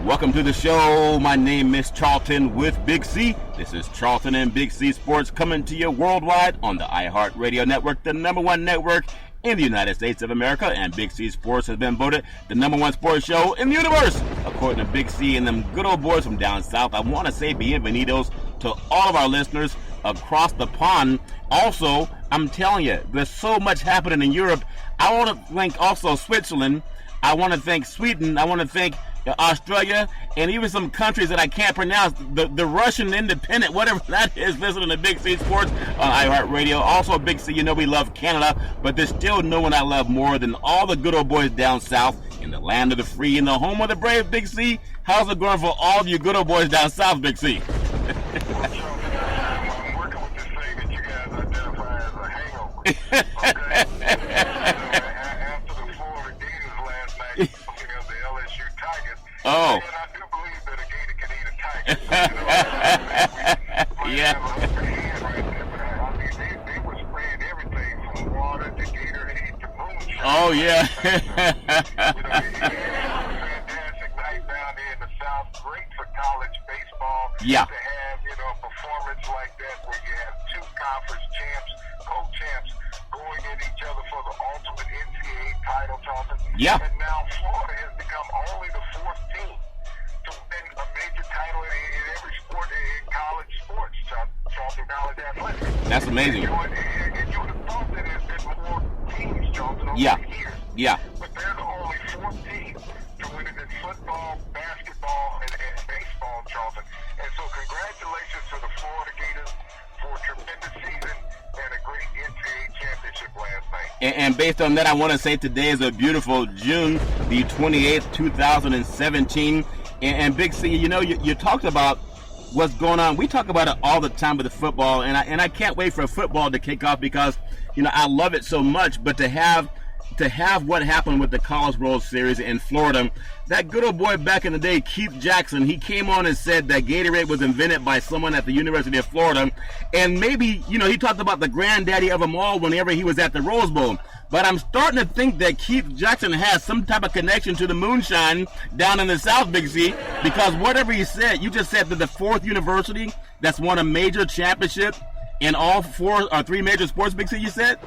Welcome to the show. My name is Charlton with Big C. This is Charlton and Big C Sports coming to you worldwide on the iHeartRadio network, the number one network in the United States of America. And Big C Sports has been voted the number one sports show in the universe, according to Big C and them good old boys from down south. I want to say bienvenidos to all of our listeners across the pond. Also, I'm telling you, there's so much happening in Europe. I want to thank also Switzerland. I want to thank Sweden. I want to thank Australia, and even some countries that I can't pronounce, the Russian independent, whatever that is, listening to Big C Sports on iHeartRadio. Also, Big C, you know we love Canada, but there's still no one I love more than all the good old boys down south in the land of the free, in the home of the brave. Big C, how's it going for all of you good old boys down south, Big C? I'm working with this thing that you guys identify as a hangover. Okay? After the Florida Gators last night, speaking of the LSU Tigers, Oh. and I do believe that a gator can eat a tiger. We Yeah. have an upper hand right there, but I mean, they were spraying everything from water to Gatorade to moonshine. Oh, yeah. It was a fantastic night down there in the South. Great for college baseball. Yeah. To have, a performance like that where you have two conference champs, co-champs, going at each other for the ultimate Ncaa title, Charlton. Yeah. And now Florida has become only the fourth team to win a major title in every sport in college sports, Charlton College athletics. That's amazing. And you would have thought that there's been more teams, Charlton, over Yeah. the years. Yeah. But they're the only fourth team to win it in football, basketball, and baseball, Charlton. And so congratulations to the Florida Gators for a tremendous season and a great Ncaa championship last night. And based on that, I want to say today is a beautiful June the 28th, 2017. And Big C, you talked about what's going on. We talk about it all the time with the football, and I can't wait for football to kick off because, I love it so much. But to have what happened with the College World Series in Florida, that good old boy back in the day, Keith Jackson, he came on and said that Gatorade was invented by someone at the University of Florida. And maybe, he talked about the granddaddy of them all whenever he was at the Rose Bowl. But I'm starting to think that Keith Jackson has some type of connection to the moonshine down in the South, Big C, because whatever he said, you just said that the fourth university that's won a major championship in all four or three major sports, Big C, you said?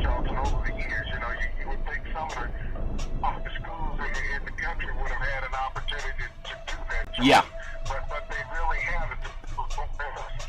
Charlton, over the years, you would think some of the schools in the country would have had an opportunity to do that. Charlton. Yeah. But they really haven't.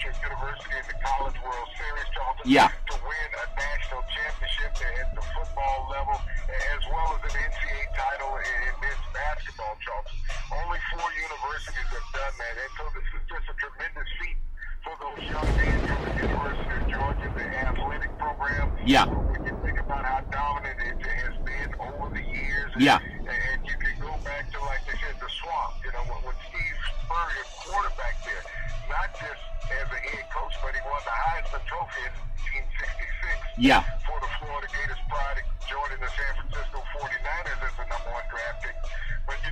University in the College World Series, Charlton. Yeah. To win a national championship at the football level, as well as an Ncaa title in men's basketball, Charlton. Only 4 universities have done that, and so this is just a tremendous feat for those young men from the University of Georgia, the athletic program. Yeah. When you think about how dominant it has been over the years. Yeah. And you can go back to, like they said, the swamp. When Steve Spurrier, quarterback there, not just as a head coach, but he won the Heisman Trophy in 1966 Yeah. for the Florida Gators prior to joining the San Francisco 49ers as the number 1 draft pick. But, he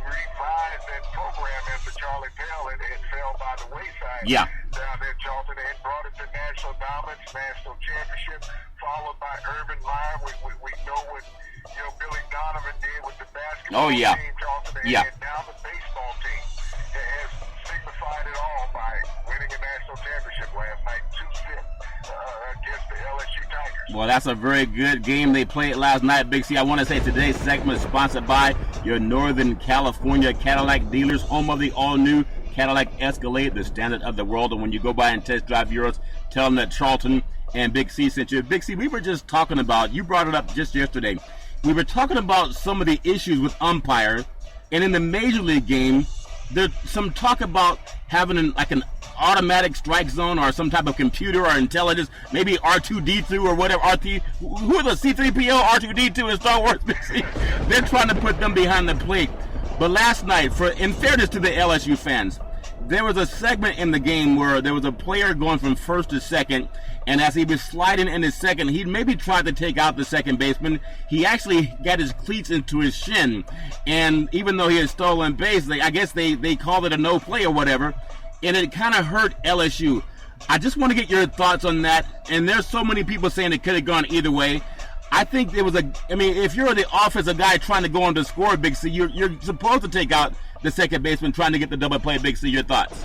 revised that program after Charlie Pell and it fell by the wayside. Yeah. Down there, Charlton, and brought it to national dominance, national championship, followed by Urban Meyer. We know what Billy Donovan did with the basketball team, Charlton, and now the baseball team has signified it all by winning a national championship last night, 2-0 against the LSU Tigers. Well, that's a very good game they played last night, Big C. I want to say today's segment is sponsored by your Northern California Cadillac dealers, home of the all-new Cadillac Escalade, the standard of the world. And when you go by and test drive yours, tell them that Charlton and Big C sent you. Big C, we were just talking about, you brought it up just yesterday, we were talking about some of the issues with umpires, and in the Major League game, there's some talk about having an automatic strike zone or some type of computer or intelligence, maybe R2-D2 or whatever. Who are the C-3PO, R2-D2 in Star Wars? They're trying to put them behind the plate. But last night, in fairness to the LSU fans, there was a segment in the game where there was a player going from first to second, and as he was sliding into second, he maybe tried to take out the second baseman. He actually got his cleats into his shin, and even though he had stolen base, I guess they called it a no play or whatever, and it kind of hurt LSU. I just want to get your thoughts on that, and there's so many people saying it could have gone either way. I think there was if you're the offensive guy trying to go on to score, Big C, you're supposed to take out the second baseman trying to get the double play, Big C. Your thoughts?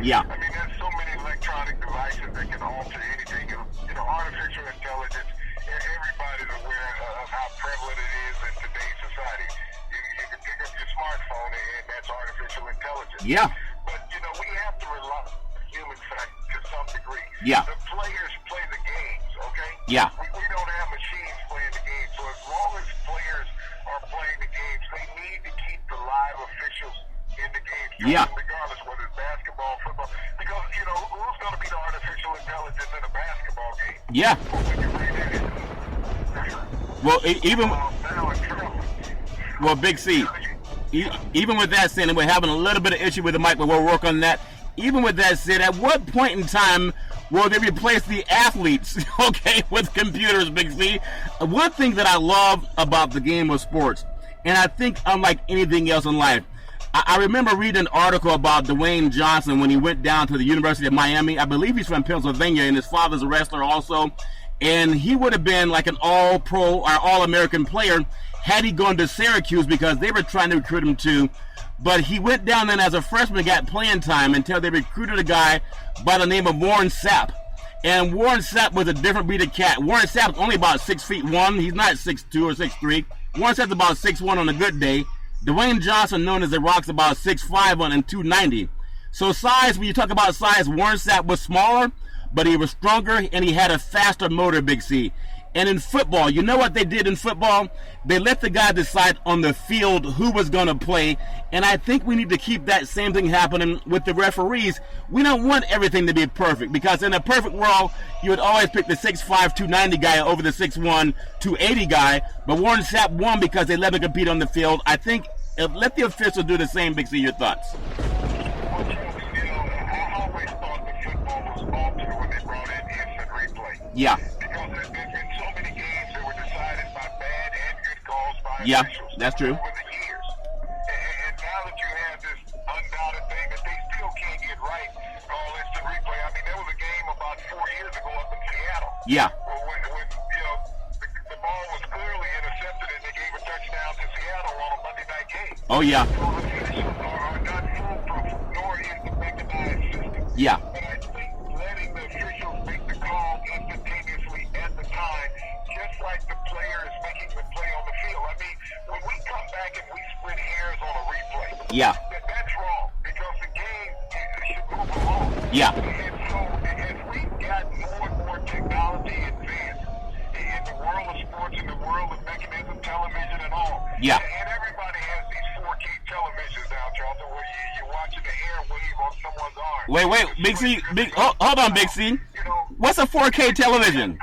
Yeah. I mean, there's so many electronic devices that can alter anything. Artificial intelligence, everybody's aware of how prevalent it is in today's society. You can pick up your smartphone, and that's artificial intelligence. Yeah. But, we have to rely on human factor to some degree. Yeah. The players play the games, okay? Yeah. We don't have machines playing the games. So as long as players are playing the games, they need to keep the live officials in the games, yeah, regardless whether it's basketball, football. Because, who's going to be the artificial intelligence in a basketball game? Yeah. Well, Big C, even with that said, and we're having a little bit of issue with the mic, but we'll work on that. Even with that said, at what point in time will they replace the athletes, okay, with computers, Big C? One thing that I love about the game of sports, and I think unlike anything else in life, I remember reading an article about Dwayne Johnson when he went down to the University of Miami. I believe he's from Pennsylvania, and his father's a wrestler also. And he would have been like an all-pro or all-American player had he gone to Syracuse because they were trying to recruit him too. But he went down then as a freshman, got playing time until they recruited a guy by the name of Warren Sapp. And Warren Sapp was a different breed of cat. Warren Sapp's only about 6'1". He's not 6'2" or 6'3". Warren Sapp's about 6'1" on a good day. Dwayne Johnson, known as the Rock's, about 6'5" and 290. So size, when you talk about size, Warren Sapp was smaller, but he was stronger and he had a faster motor, Big C. And in football, you know what they did in football? They let the guy decide on the field who was going to play. And I think we need to keep that same thing happening with the referees. We don't want everything to be perfect because in a perfect world, you would always pick the 6'5", 290 guy over the 6'1", 280 guy. But Warren Sapp won because they let him compete on the field. I think let the officials do the same, Big C. Your thoughts? Yeah. Yeah, that's true. Over the years. And now that you have this undoubted thing that they still can't get right, called instant replay. I mean, there was a game about 4 years ago up in Seattle. Yeah. When the ball was clearly intercepted and they gave a touchdown to Seattle on a Monday night game. Oh, yeah. So the officials are not foolproof, nor is the mechanized system. Yeah. But I think letting the officials make the call instantaneously at the time, just like the player is making the play on the field. I mean, when we come back and we split hairs on a replay, yeah, that's wrong because the game should move along. Yeah. And so as we've got more and more technology advanced in the world of sports, in the world of mechanism television and all, yeah, and everybody has these 4K televisions now, Charlton, where you're watching the hair wave on someone's arm. Wait, Big C, hold on, Big C. What's a 4K television?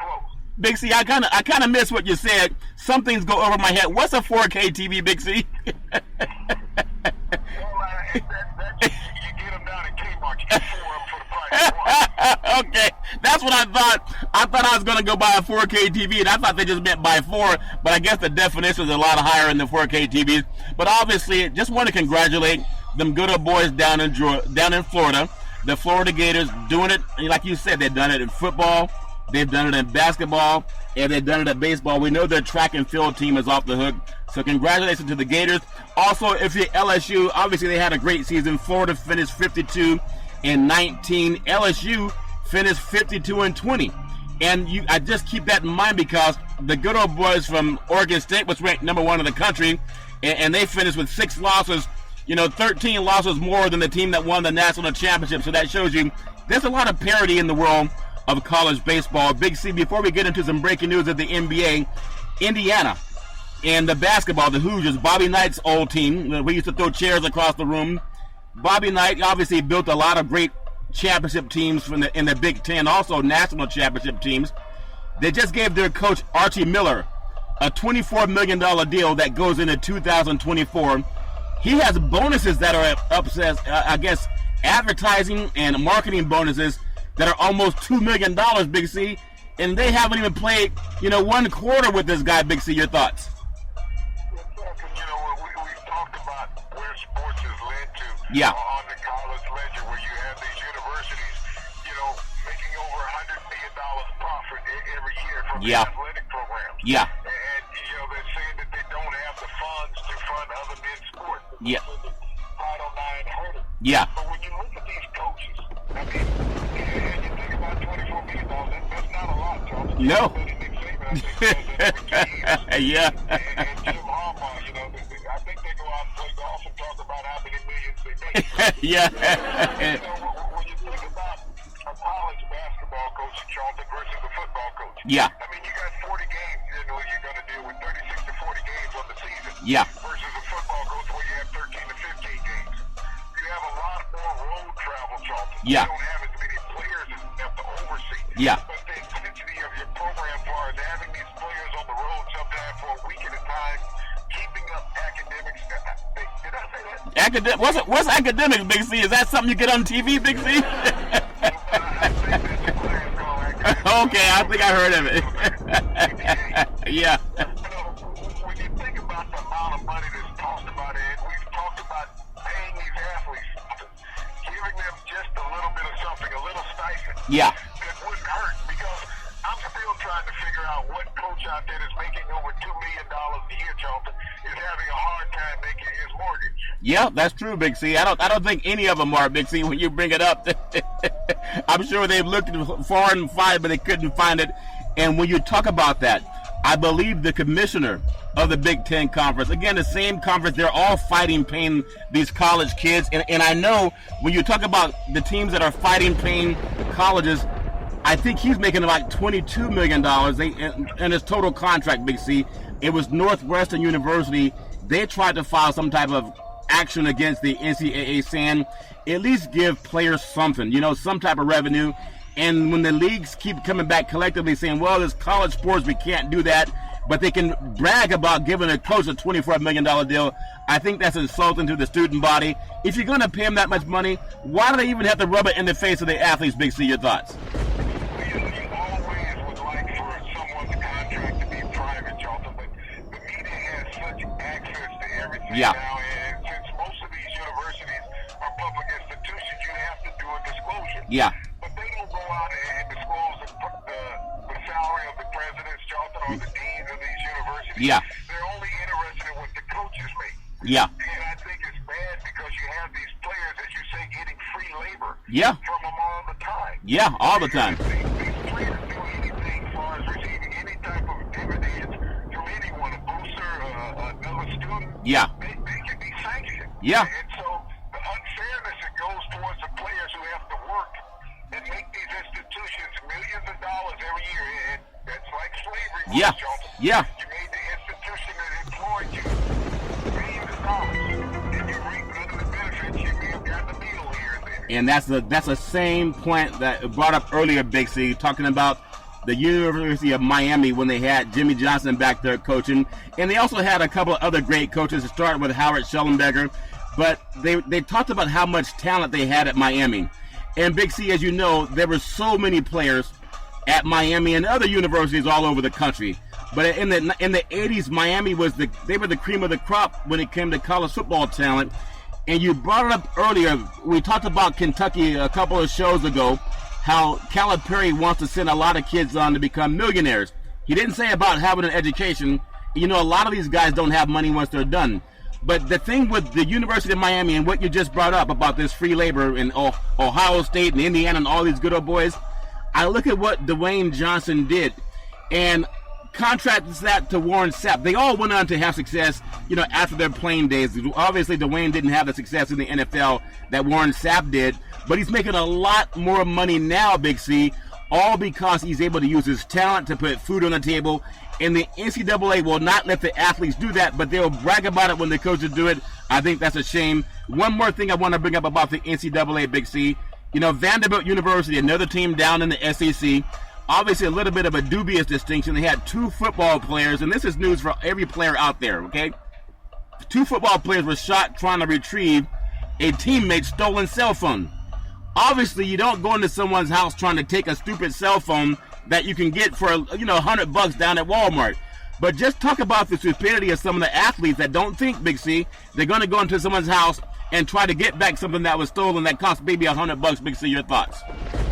Big C, I kind of missed what you said. Some things go over my head. What's a 4K TV, Big C? You get them down at Kmart. You get 4 of them for the price of 1. Okay, that's what I thought. I thought I was going to go buy a 4K TV, and I thought they just meant buy 4, but I guess the definition is a lot higher in the 4K TVs. But obviously, just want to congratulate them good old boys down in Florida. The Florida Gators doing it, like you said, they've done it in football. They've done it in basketball, and they've done it at baseball. We know their track and field team is off the hook. So congratulations to the Gators. Also, if you're LSU, obviously they had a great season. Florida finished 52-19. LSU finished 52-20. And I just keep that in mind because the good old boys from Oregon State was ranked number 1 in the country, and they finished with 6 losses. 13 losses more than the team that won the national championship. So that shows you there's a lot of parity in the world of college baseball. Big C, before we get into some breaking news of the NBA, Indiana and the basketball, the Hoosiers, Bobby Knight's old team. We used to throw chairs across the room. Bobby Knight obviously built a lot of great championship teams in the Big Ten, also national championship teams. They just gave their coach, Archie Miller, a $24 million deal that goes into 2024. He has bonuses that are advertising and marketing bonuses that are almost $2 million, Big C, and they haven't even played, 1 quarter with this guy, Big C. Your thoughts? We've talked about where sports has led to on the college ledger, where you have these universities, making over $100 Yeah. athletic programs. Yeah. And, they're saying that they don't have the funds to fund other men's sports. Yeah. Title IX hurt it. Yeah. But when you look at these coaches, I mean, and you think about $24 million, that's not a lot, Charles. No. Yeah. And Jim Harbaugh, I think they go out and play golf and talk about how many millions they make. Yeah. When you think about a college basketball coach, Charlton, versus a football coach. Yeah. I mean, you got 40 games, you're going to deal with 36 to 40 games on the season. Yeah. Versus a football coach where you have 13 to 15 games. You have a lot more road travel, Charlton. Yeah. You don't have as many players as you have to oversee. Yeah. But the intensity of your program as far as having these players on the road sometimes for a week at a time, keeping up academics. Did I say that? What's academics, Big C? Is that something you get on TV, Big C? Okay, I think I heard of it. Yeah. When you think about the amount of money that's talked about it, we've talked about paying these athletes, giving them just a little bit of something, a little stipend. Yeah. That wouldn't hurt, because I'm still trying to figure out what coach out there that's making over $2 million a year, Charlton, is having a hard time making his mortgage. Yeah, that's true, Big C. I don't think any of them are, Big C, when you bring it up. I'm sure they've looked far and wide, but they couldn't find it. And when you talk about that, I believe the commissioner of the Big Ten Conference, again, the same conference, they're all fighting paying these college kids. And I know when you talk about the teams that are fighting paying colleges, I think he's making about $22 million in his total contract, Big C. It was Northwestern University. They tried to file some type of action against the NCAA saying, at least give players something, some type of revenue. And when the leagues keep coming back collectively saying, well, it's college sports, we can't do that, but they can brag about giving a coach a $24 million deal, I think that's insulting to the student body. If you're going to pay them that much money, why do they even have to rub it in the face of the athletes, Big C? Your thoughts? You always would like for someone's contract to be private, Charlton, but the media has such access to everything Yeah. now, and since most of these universities are public institutions, you have to do a disclosure. Yeah. But they don't go out and disclose the salary of the presidents, Charlton, or the deans of these universities. Yeah. They're only interested in what the coaches make. Yeah. And I think it's bad because you have these players, as you say, getting free labor. Yeah. From them all the time. Yeah, all the time. These players do anything as far as receiving any type of dividends from anyone, a booster, another student. Yeah. They can be sanctioned. Yeah. And so the unfairness that goes towards the players who have to work and make these institutions millions of dollars every year, and that's like slavery. Yeah. Charlton. Yeah. You made the institution that employed you millions of dollars, and you reap none of the benefits. You may have gotten a meal here and there. And that's the same point that brought up earlier, Big C, talking about the University of Miami when they had Jimmy Johnson back there coaching. And they also had a couple of other great coaches, to start with Howard Schellenberger. But they talked about how much talent they had at Miami. And Big C, as you know, there were so many players at Miami and other universities all over the country. But in the 80s, Miami they were the cream of the crop when it came to college football talent. And you brought it up earlier. We talked about Kentucky a couple of shows ago, how Calipari wants to send a lot of kids on to become millionaires. He didn't say about having an education. A lot of these guys don't have money once they're done. But the thing with the University of Miami and what you just brought up about this free labor in Ohio State and Indiana and all these good old boys, I look at what Dwayne Johnson did and contrasts that to Warren Sapp. They all went on to have success, after their playing days. Obviously, Dwayne didn't have the success in the NFL that Warren Sapp did, but he's making a lot more money now, Big C, all because he's able to use his talent to put food on the table. And the NCAA will not let the athletes do that, but they'll brag about it when the coaches do it. I think that's a shame. One more thing I want to bring up about the NCAA, Big C. Vanderbilt University, another team down in the SEC, obviously a little bit of a dubious distinction. They had 2 football players, and this is news for every player out there, okay? 2 football players were shot trying to retrieve a teammate's stolen cell phone. Obviously, you don't go into someone's house trying to take a stupid cell phone that you can get for $100 down at Walmart. But just talk about the stupidity of some of the athletes that don't think, Big C, they're going to go into someone's house and try to get back something that was stolen that cost maybe $100. Big C, your thoughts? We see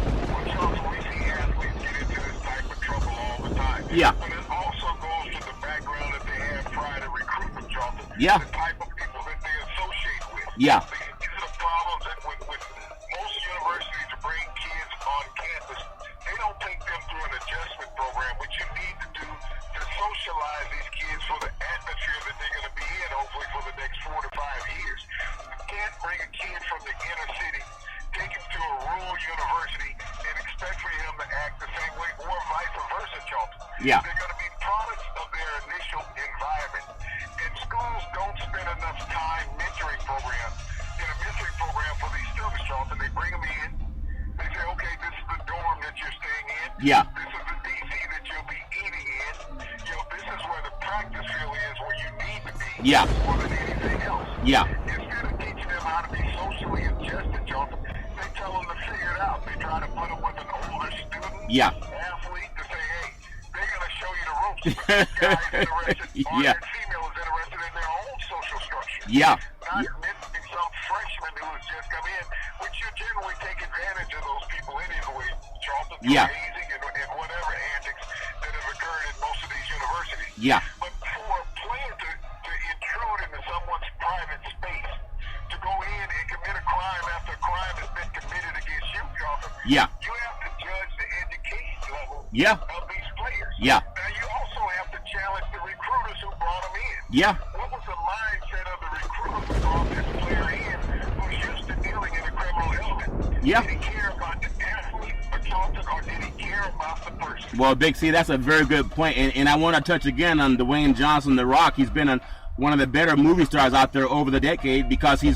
athletes get into this type of trouble all the time. Yeah. But it also goes to the background that they have prior to recruitment, Charlton. Yeah. The type of people that they associate with. Yeah. These are the problems that with most universities to bring kids on campus, they don't take them through an adjustment program, which you need to do to socialize these kids for the atmosphere that they're going to be in, hopefully for the next 4 to 5 years. You can't bring a kid from the inner city, take him to a rural university, and expect for him to act the same way, or vice versa, Charlton. Yeah. They're going to be products of their initial environment. And schools don't spend enough time mentoring programs, in a mentoring program for these students, Charlton. They bring them in. They say, okay, this is the dorm that you're staying in. Yeah. This is the DC that you'll be eating in. This is where the practice field is, where you need to be. Yeah. More than anything else. Yeah. Instead of teaching them how to be socially adjusted, Charlton, they tell them to figure it out. They try to put them with an older student, Yeah. athlete, to say, hey, they're going to show you the ropes. But this guy is interested, or Yeah. that female is interested in their own social structure. Yeah. Not mentoring some freshman who has just come in, which you generally take advantage of those people anyway, Charlton, Yeah. hazing and whatever antics that have occurred in most of these universities. Yeah. But for a player to intrude into someone's private space, to go in and commit a crime after a crime has been committed against you, Charlton, Yeah. you have to judge the education level Yeah. of these players. Yeah. Now, you also have to challenge the recruiters who brought them in. Yeah. What was the mindset of the recruiter who brought this player in, who's used to dealing in a criminal element? Yeah. Did he care about the athlete, or Charlton, or did he care about the person? Well, Big C, that's a very good point. And I want to touch again on Dwayne Johnson, The Rock. He's been one of the better movie stars out there over the decade because he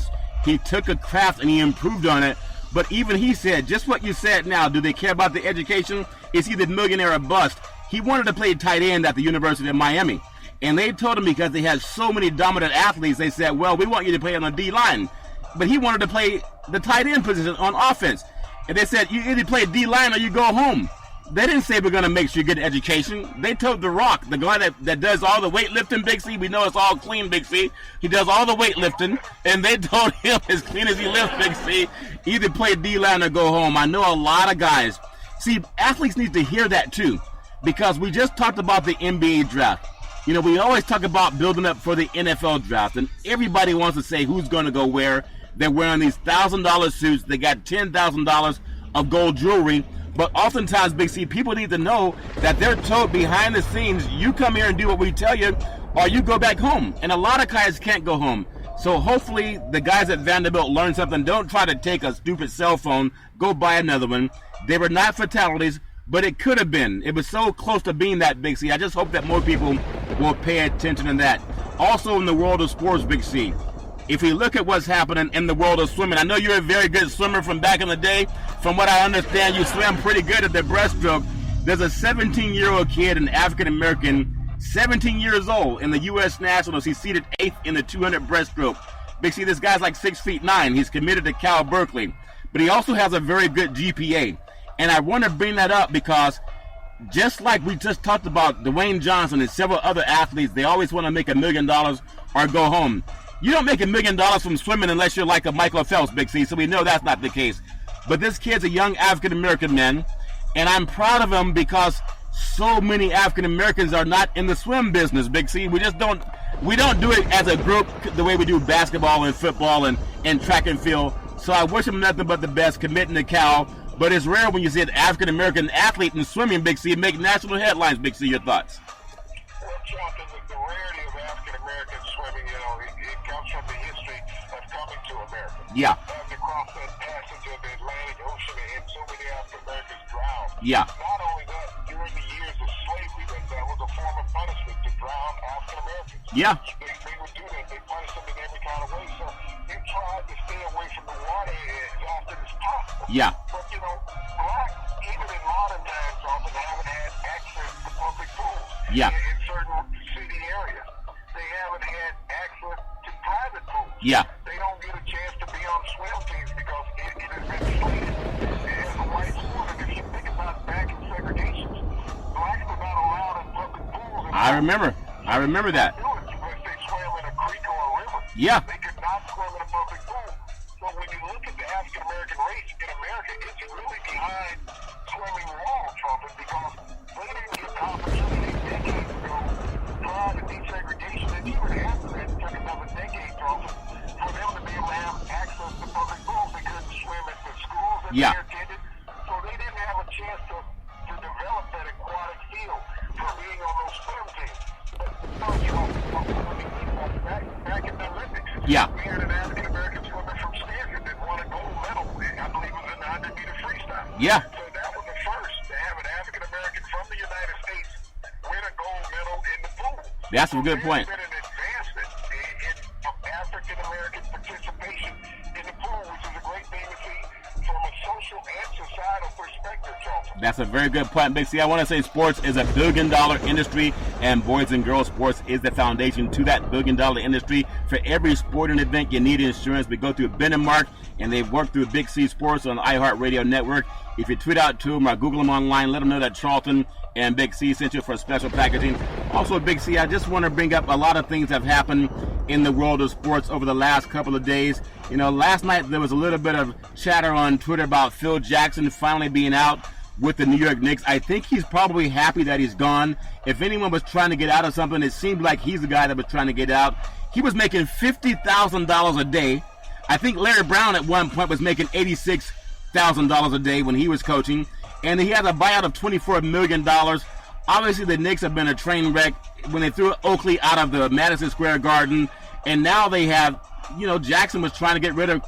took a craft and he improved on it. But even he said, just what you said now, do they care about the education? Is he the millionaire or bust? He wanted to play tight end at the University of Miami. And they told him because they had so many dominant athletes, they said, well, we want you to play on the D-line. But he wanted to play the tight end position on offense. And they said, you either play D-line or you go home. They didn't say we're going to make sure you get an education. They told The Rock, the guy that does all the weightlifting, Big C, we know it's all clean, Big C. He does all the weightlifting, and they told him, as clean as he lifts, Big C, either play D-line or go home. I know a lot of guys. See, athletes need to hear that too, because we just talked about the NBA draft. You know, we always talk about building up for the NFL draft, and everybody wants to say who's going to go where. They're wearing these $1,000 suits. They got $10,000 of gold jewelry. But oftentimes, Big C, people need to know that they're told behind the scenes, you come here and do what we tell you, or you go back home. And a lot of guys can't go home. So hopefully the guys at Vanderbilt learn something. Don't try to take a stupid cell phone, go buy another one. They were not fatalities, but it could have been. It was so close to being that, Big C. I just hope that more people will pay attention to that. Also in the world of sports, Big C, if we look at what's happening in the world of swimming, I know you're a very good swimmer from back in the day. From what I understand, you swam pretty good at the breaststroke. There's a 17-year-old kid, an African-American, 17 years old, in the U.S. Nationals. He's seated 8th in the 200 breaststroke. Big C, this guy's like 6'9". He's committed to Cal Berkeley. But he also has a very good GPA. And I want to bring that up because just like we just talked about Dwayne Johnson and several other athletes, they always want to make $1 million or go home. You don't make $1 million from swimming unless you're like a Michael Phelps, Big C, so we know that's not the case. But this kid's a young African-American man, and I'm proud of him because so many African-Americans are not in the swim business, Big C. We don't do it as a group the way we do basketball and football and track and field. So I wish him nothing but the best, committing to Cal. But it's rare when you see an African-American athlete in swimming, Big C, make national headlines, Big C. Your thoughts? Well, Charlton, the rarity of African-American swimming, it comes from the history of coming to America. Yeah. Having to cross that passage of the Atlantic Ocean and so many African-Americans drowned. Yeah. Not only that, during the years of slavery, that was a form of punishment to drown African-Americans. Yeah. They would do that. They punished them in every kind of way. So you tried to stay away from the water as often as possible. Yeah. But, blacks, even in modern times, often haven't had access to public pools. Yeah. In certain city areas. They haven't had access to private pools. Yeah. They don't get a chance to be on swim teams because it has been slated as a white sport. And if you think about back in segregation, blacks were not allowed in public pools. I remember that. Unless they swam in a creek or a river. Yeah. They could not swim in a public pool. So when you look at the African-American race in America, it's really behind swimming wall, Trumpet, because they didn't get the opportunity Yeah. So they didn't have a chance to develop that aquatic feel for being on those swim teams. But you know, back in the Olympics, yeah. we had an African American swimmer from Stanford that won a gold medal. I believe it was in the 100-meter freestyle. Yeah. So that was the first to have an African American from the United States win a gold medal in the pool. That's a good point. There's been an advancement in African American participation in the pool, which is a great thing to see from a social and societal perspective, Charlton. That's a very good point, Big C. I want to say sports is a billion-dollar industry, and boys and girls sports is the foundation to that billion-dollar industry. For every sporting event, you need insurance. We go through Ben and Mark, and they've worked through Big C Sports on the iHeartRadio network. If you tweet out to them or Google them online, let them know that Charlton and Big C sent you for special packaging. Also, Big C, I just want to bring up a lot of things that have happened in the world of sports over the last couple of days. You know, last night there was a little bit of chatter on Twitter about Phil Jackson finally being out with the New York Knicks. I think he's probably happy that he's gone. If anyone was trying to get out of something, it seemed like he's the guy that was trying to get out. He was making $50,000 a day. I think Larry Brown at one point was making $86,000 a day when he was coaching. And he had a buyout of $24 million. Obviously, the Knicks have been a train wreck when they threw Oakley out of the Madison Square Garden. And now they have, you know, Jackson was trying to get rid of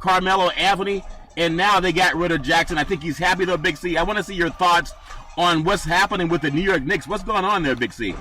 Carmelo Anthony. And now they got rid of Jackson. I think he's happy, though, Big C. I want to see your thoughts on what's happening with the New York Knicks. What's going on there, Big C?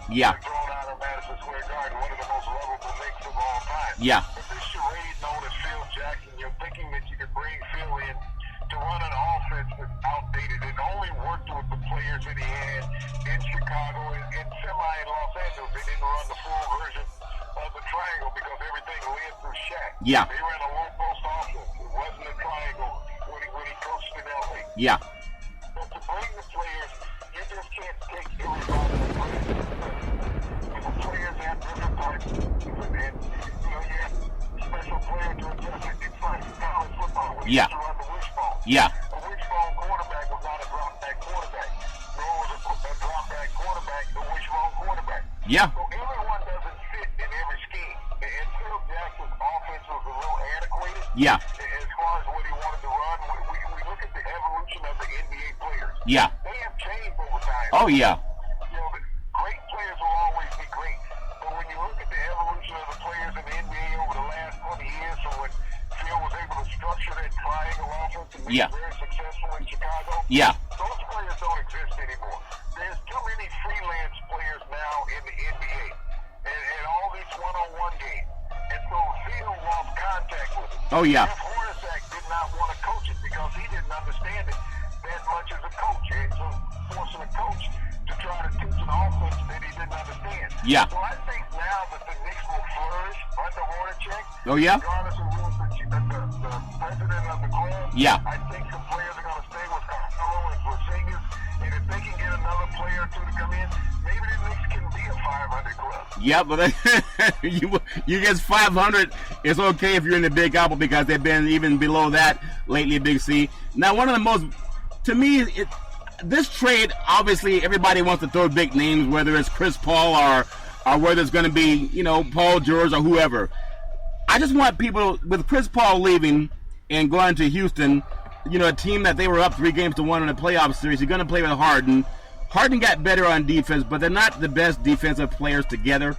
Yeah. Thrown out of Madison Square Garden, one of the most lovable Knicks of all time. Yeah. But this charade known as Phil Jackson, you're thinking that you could bring Phil in to run an offense that's outdated. It only worked with the players that he had in Chicago and semi in Los Angeles. They didn't run the full version of the triangle because everything led through Shaq. Yeah. They ran a low post offense. It wasn't a triangle when he coached in LA. Yeah. But to bring the players, you just can't take everybody and the players have different parts. And, you know, you have special players to adjust it. It's like college football when you run the wishbone. Yeah. A wishbone quarterback was not a drop back quarterback. Nor was a drop back quarterback a wishbone quarterback. Yeah. So everyone doesn't fit in every scheme. And Phil Jackson's offense was a little antiquated. Yeah. As far as what he wanted to run, we look at the evolution of the NBA players. Yeah. They have changed over time. Oh, yeah. You know, great players will always be great. But when you look at the evolution of the players in the NBA over the last 20 years, so when Phil was able to structure that triangle offense and be very successful in Chicago, those players don't exist anymore. There's too many freelance players now in the NBA and all these one-on-one games. And so Phil lost contact with it. Oh, yeah. Jeff Hornacek did not want to coach it because he didn't understand it that much as a coach. And so forcing a coach to try to teach an offense that he didn't understand. Yeah. So I think now that the Knicks will flourish under Hornacek, oh, yeah? regardless of who's the president of the club, yeah. I think some players are going to stay with Carmelo and Porzingis. And if they can get another player or two to come in, maybe the Knicks can be a 500 club. Yeah, but you guess 500 is okay if you're in the Big Apple because they've been even below that lately, Big C. Now, one of the most, to me, this trade, obviously, everybody wants to throw big names, whether it's Chris Paul or whether it's going to be, you know, Paul George or whoever. I just want people, with Chris Paul leaving and going to Houston, you know, a team that they were up 3-1 in the playoff series, you're going to play with Harden. Harden got better on defense, but they're not the best defensive players together.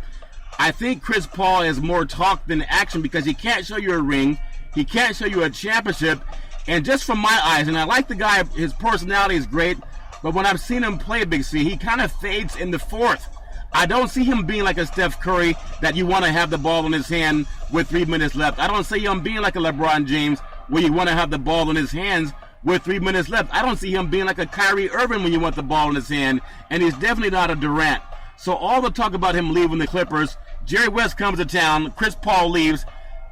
I think Chris Paul has more talk than action because he can't show you a ring. He can't show you a championship. And just from my eyes, and I like the guy, his personality is great, but when I've seen him play, Big C, he kind of fades in the fourth. I don't see him being like a Steph Curry that you want to have the ball in his hand with 3 minutes left. I don't see him being like a LeBron James where you want to have the ball in his hands with 3 minutes left. I don't see him being like a Kyrie Irving when you want the ball in his hand, and he's definitely not a Durant. So all the talk about him leaving the Clippers, Jerry West comes to town, Chris Paul leaves.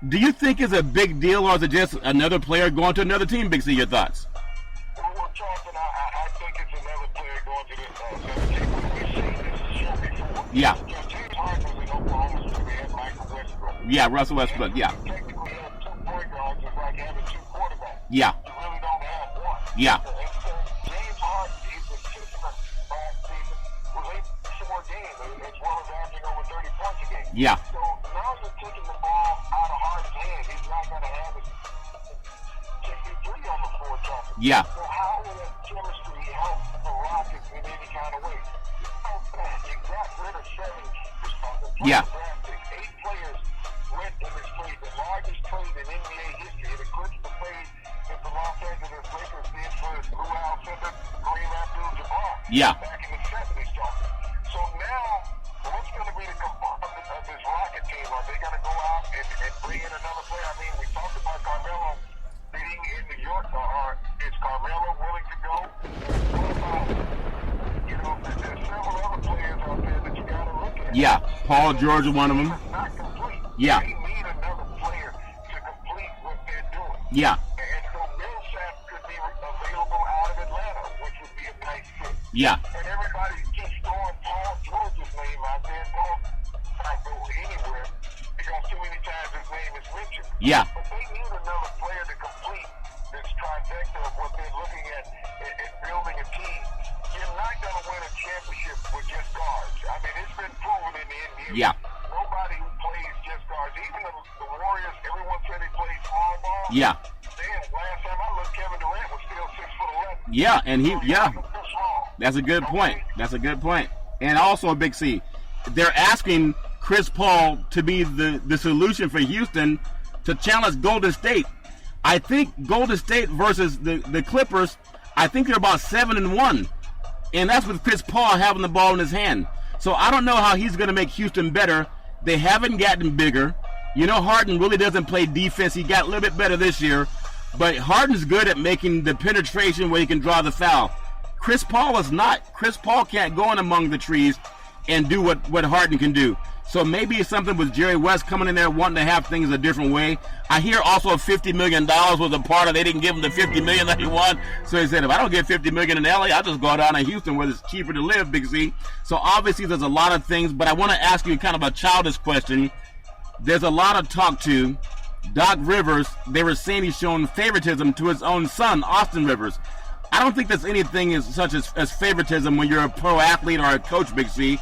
Do you think it's a big deal, or is it just another player going to another team? Big C, your thoughts? Well, Charlton, I think it's another player going to this team. We've seen this show before. Yeah. James Harden was in Oklahoma City. They had Michael Westbrook. Yeah, Russell Westbrook, yeah. Technically, have 2 point guards. It's like having 2 quarterbacks. Yeah. You really don't have one. Yeah. And so James Harden is the system of Yeah. So now you're taking the ball out of Harden's hand. He's not going to have it 63 on the floor, Johnson. Yeah. So how will that chemistry help the Rockets in any kind of way? You got rid of 7. Yeah. 8 players went in this trade, the largest trade in NBA history. It eclipsed the trade that the Los Angeles Lakers did for Lou Alcindor, Kareem Abdul-Jabbar. Yeah. Back in the 70s, Johnson. So now, what's going to be the component of this Rocket team? Are they going to go out and bring in another player? I mean, we talked about Carmelo being in New York. Is Carmelo willing to go? What about, there's several other players out there that you got to look at. Yeah, Paul George is one of them. Not complete. Yeah. They need another player to complete what they're doing. Yeah. And so Millsap could be available out of Atlanta, which would be a nice fit. Yeah. And everybody keeps throwing Paul George's name out there. Paul might go anywhere because too many times his name is mentioned. Yeah. But they need another player to complete this trifecta of what they're looking at in building a team. You're not going to win a championship with just guards. I mean, it's been proven in the NBA. Yeah. Nobody who plays just guards. Even the Warriors, everyone said they played small ball. Yeah. Damn, last time I looked, Kevin Durant was still 6'11". Yeah, and So that's a good point. That's a good point. And also, Big C, they're asking Chris Paul to be the solution for Houston to challenge Golden State. I think Golden State versus the Clippers, I think they're about 7-1. And that's with Chris Paul having the ball in his hand. So I don't know how he's going to make Houston better. They haven't gotten bigger. Harden really doesn't play defense. He got a little bit better this year. But Harden's good at making the penetration where he can draw the foul. Chris Paul is not. Chris Paul can't go in among the trees and do what Harden can do. So maybe it's something with Jerry West coming in there wanting to have things a different way. I hear also $50 million was a part of it. They didn't give him the $50 million that he wanted. So he said, if I don't get $50 million in LA, I'll just go down to Houston where it's cheaper to live, Big C. So obviously there's a lot of things, but I want to ask you kind of a childish question. There's a lot of talk to Doc Rivers. They were saying he's shown favoritism to his own son, Austin Rivers. I don't think there's anything as such as favoritism when you're a pro athlete or a coach, Big C.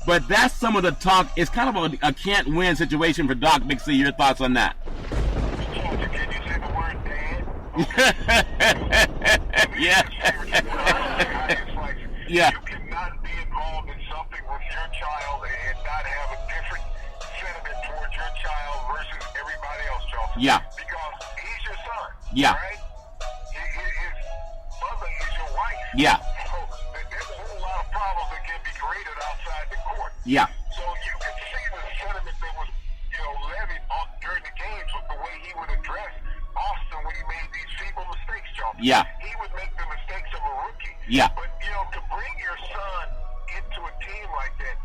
But that's some of the talk. It's kind of a can't-win situation for Doc, Big C. Your thoughts on that? Can you say the word dad? Yeah. Yeah. You cannot be involved in something with your child and not have a different sentiment towards your child versus everybody else, Charles. Yeah. Because he's your son. Yeah. Right? His mother is your wife. Yeah. So there's a whole lot of problems that can be created outside the court. Yeah. So you can see the sentiment that was, levied on during the games with the way he would address Austin when he made these feeble mistakes, Charles. Yeah. He would make the mistakes of a rookie. Yeah. But, to bring your son into a team like that,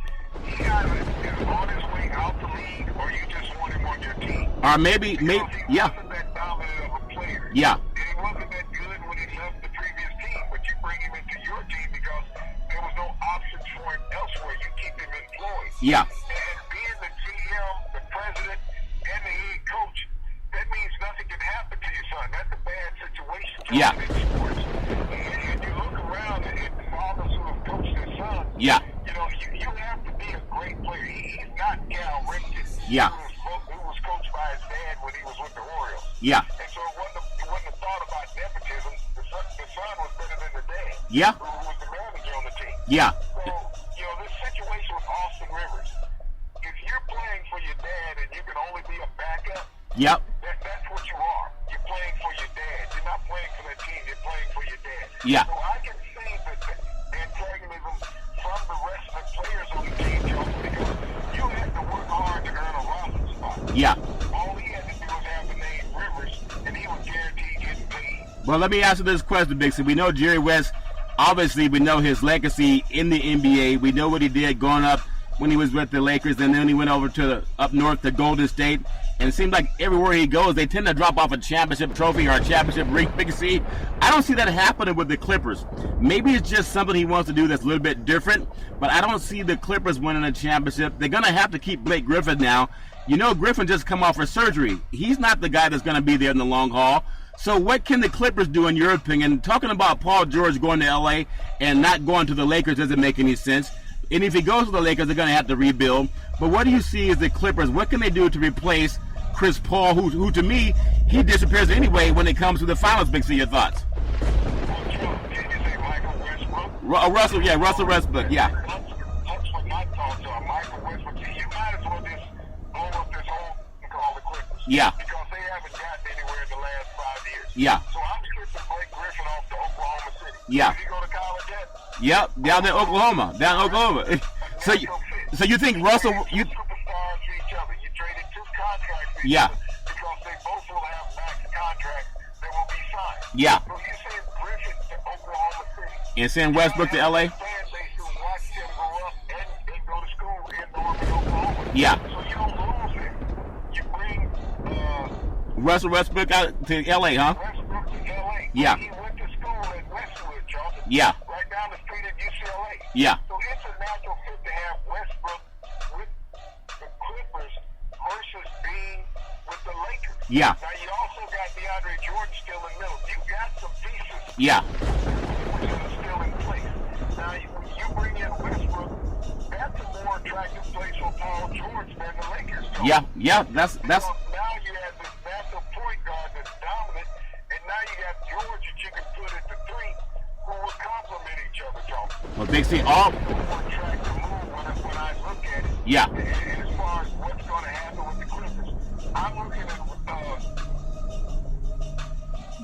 he either is on his way out the league or you just want him on your team. Or maybe, he yeah. wasn't that dominant of a player. Yeah. And he wasn't that good when he left the previous team, but you bring him into your team because there was no options for him elsewhere. You keep him employed. Yeah. And being the GM, the president, and the head coach, that means nothing can happen to your son. That's a bad situation. Yeah. In sports. And you look around at the fathers who have coached their son. Yeah. You have to be a great player. He's not Cal Ripken. Yeah. Who was coached by his dad when he was with the Orioles. Yeah. And so it wasn't a thought about nepotism. The son was better than the dad. Yeah. Who was the manager on the team. Yeah. So, this situation with Austin Rivers, if you're playing for your dad and you can only be a backup, yep. That's what you are. You're playing for your dad. You're not playing for the team. You're playing for your dad. Yeah. So I can see the antagonism from the rest of the players on the team, Joe, because you have to work hard to earn a roster spot. Yeah. All he had to do was have the name Rivers, and he was guaranteed getting paid. Well, let me answer this question, Bixie. We know Jerry West. Obviously, we know his legacy in the NBA. We know what he did growing up when he was with the Lakers, and then he went over to up north to Golden State. And it seems like everywhere he goes, they tend to drop off a championship trophy or a championship ring. Big C, I don't see that happening with the Clippers. Maybe it's just something he wants to do that's a little bit different, but I don't see the Clippers winning a championship. They're going to have to keep Blake Griffin now. Griffin just come off for surgery. He's not the guy that's going to be there in the long haul. So what can the Clippers do, in your opinion? Talking about Paul George going to L.A. and not going to the Lakers doesn't make any sense. And if he goes to the Lakers, they're going to have to rebuild. But what do you see as the Clippers? What can they do to replace Chris Paul, who to me, he disappears anyway when it comes to the finals? Big C, your thoughts? Russell Westbrook, yeah. That's what my thoughts are. Michael Westbrook, you might as well just blow up this whole thing called the Clippers. Yeah. Because they haven't gotten anywhere in the last 5 years. Yeah. So I'm stripping Blake Griffin off to Oklahoma City. Yeah. Did he go to college yet? Yep, down in Oklahoma. So you think Russell? You superstars to each other. You traded 2 contracts to each Yeah. other because they both will have max contracts that will be signed. Yeah. So you send Griffin to Oklahoma City. And send Westbrook to LA? Fan base who watched him grow up and go to school in Norman, Oklahoma. Yeah. So you don't lose him. You bring Russell Westbrook out to LA, huh? Westbrook to LA. Yeah. He went to school at Westwood, Charlton. Yeah. Right down the street at UCLA. Yeah. So it's a natural fit to have Westbrook with the Clippers versus being with the Lakers. Yeah. Now you also got DeAndre Jordan still in the middle. You got some pieces. Yeah. Which are still in place. Now you bring in Westbrook. That's a more attractive place for Paul George than the Lakers. Yeah. That's. Now you have this massive point guard that's dominant, and now you got George that you can put at the 3 who will complement each other, Joe. Well, Big C, all. More attractive move when I look at it. Yeah. And as far as what's going to happen with the Clippers, I'm looking at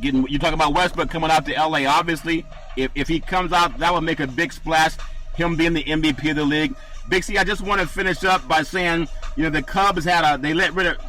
You talk about Westbrook coming out to LA. Obviously, if he comes out, that would make a big splash. Him being the MVP of the league. Big C, I just want to finish up by saying, the Cubs they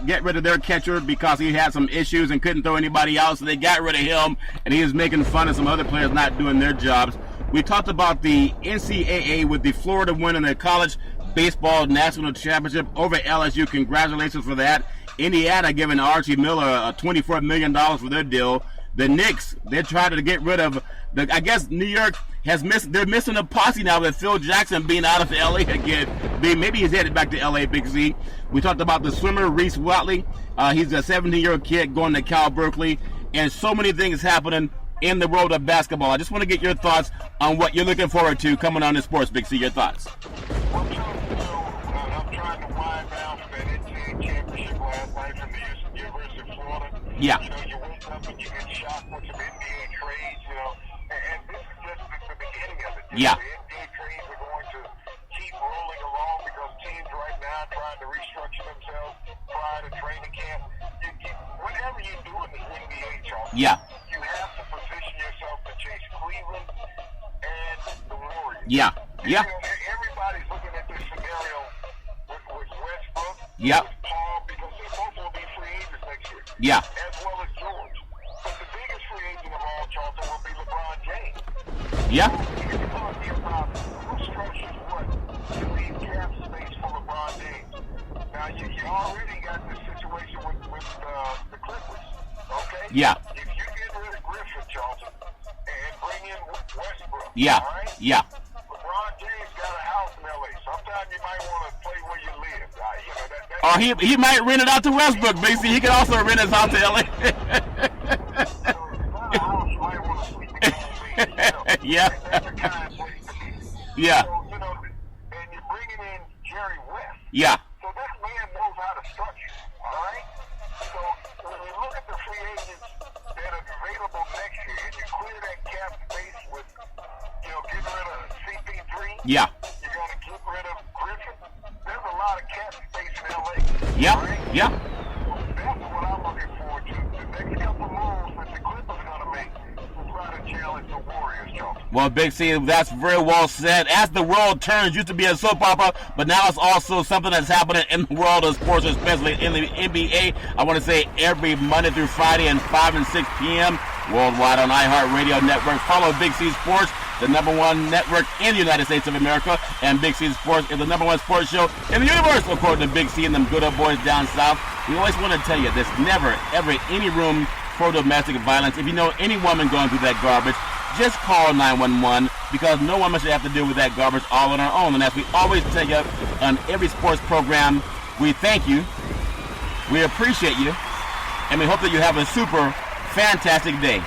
get rid of their catcher because he had some issues and couldn't throw anybody out, so they got rid of him, and he was making fun of some other players not doing their jobs. We talked about the NCAA with the Florida winning the college baseball national championship over LSU. Congratulations for that. Indiana giving Archie Miller $24 million for their deal. The Knicks, they're trying to get rid of I guess New York they're missing a posse now with Phil Jackson being out of LA again. Maybe he's headed back to LA, Big Z. We talked about the swimmer, Reese Watley. He's a 17-year-old kid going to Cal Berkeley. And so many things happening in the world of basketball. I just want to get your thoughts on what you're looking forward to coming on in sports, Big C. Your thoughts. I'm trying to wind down from that Ncaa championship last night from the University of Florida. Yeah. You wake up and you get shocked with some NBA trades, and this is just the beginning of it. Yeah. The NBA trades are going to keep rolling along because teams right now are trying to restructure themselves prior to training camp. Whatever you do in the NBA, Charles, yeah. you have to position yourself to chase Cleveland and the Warriors. Yeah. Yeah. Everybody's looking at this scenario with Westbrook, yeah. with Paul, because they both will be free agents next year. Yeah. As well as George. But the biggest free agent of all, Charlton, will be LeBron James. Yeah. You're talking about who structures what to leave cap space for LeBron James. Now, you already got this situation with the Clippers, okay? Yeah. If you get rid of Griffin, Charlton, and bring in Westbrook, yeah. all right? Yeah. LeBron James got a house in L.A. Sometimes you might want to play where you live. He might rent it out to Westbrook, basically. He could also rent his house to L.A. Yeah. Yeah. So, and you're bringing in Jerry West. Yeah. So this man knows how to structure, all right? So when you look at the free agents that are available next year, and you clear that cap space with, getting rid of CP3. Yeah. You're going to get rid of Griffin. There's a lot of cap space in LA. Yeah. Right? Yeah. So that's what I'm looking forward to. The next couple moves that the Clippers are going to make will try to challenge the Warriors, Joe. Well, Big C, that's very well said. As the world turns, used to be a soap opera, but now it's also something that's happening in the world of sports, especially in the NBA. I want to say every Monday through Friday at 5 and 6 p.m. worldwide on iHeartRadio network. Follow Big C Sports, the #1 network in the United States of America, and Big C Sports is the #1 sports show in the universe, according to Big C and them good old boys down south. We always want to tell you there's never, ever any room for domestic violence. If you know any woman going through that garbage, just call 911, because no woman should have to deal with that garbage all on her own. And as we always tell you on every sports program, we thank you, we appreciate you, and we hope that you have a super fantastic day.